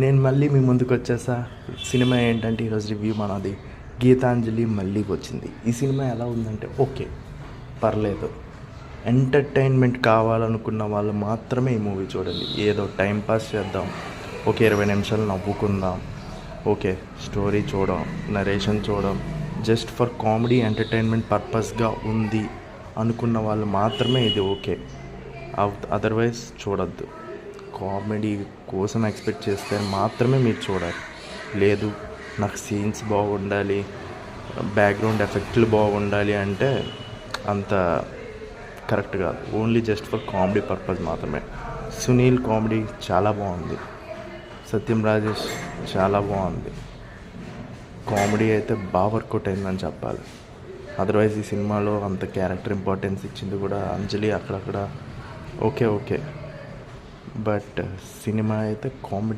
నేను మళ్ళీ మీ ముందుకు వచ్చేసా. సినిమా ఏంటంటే ఈరోజు రివ్యూ మనది గీతాంజలి మళ్ళీ వచ్చింది. ఈ సినిమా ఎలా ఉందంటే ఓకే, పర్లేదు. ఎంటర్టైన్మెంట్ కావాలనుకున్న వాళ్ళు మాత్రమే ఈ మూవీ చూడండి. ఏదో టైంపాస్ చేద్దాం, ఓకే 20 నిమిషాలు నవ్వుకుందాం, ఓకే స్టోరీ చూడడం, నరేషన్ చూడడం, జస్ట్ ఫర్ కామెడీ ఎంటర్టైన్మెంట్ పర్పస్గా ఉంది అనుకున్న వాళ్ళు మాత్రమే ఇది ఓకే. అదర్వైజ్ చూడొద్దు. కామెడీ కోసం ఎక్స్పెక్ట్ చేస్తే మాత్రమే మీరు చూడాలి. లేదు నాకు సీన్స్ బాగుండాలి, బ్యాక్గ్రౌండ్ ఎఫెక్ట్లు బాగుండాలి అంటే అంత కరెక్ట్ కాదు. Only just for comedy purpose మాత్రమే. సునీల్ కామెడీ చాలా బాగుంది, సత్యం రాజేష్ చాలా బాగుంది. కామెడీ అయితే బాగా వర్కౌట్ అయిందని చెప్పాలి. అదర్వైజ్ ఈ సినిమాలో అంత క్యారెక్టర్ ఇంపార్టెన్స్ ఇచ్చింది కూడా అంజలి అక్కడక్కడ ఓకే, బట్ సినిమా అయితే కామెడీ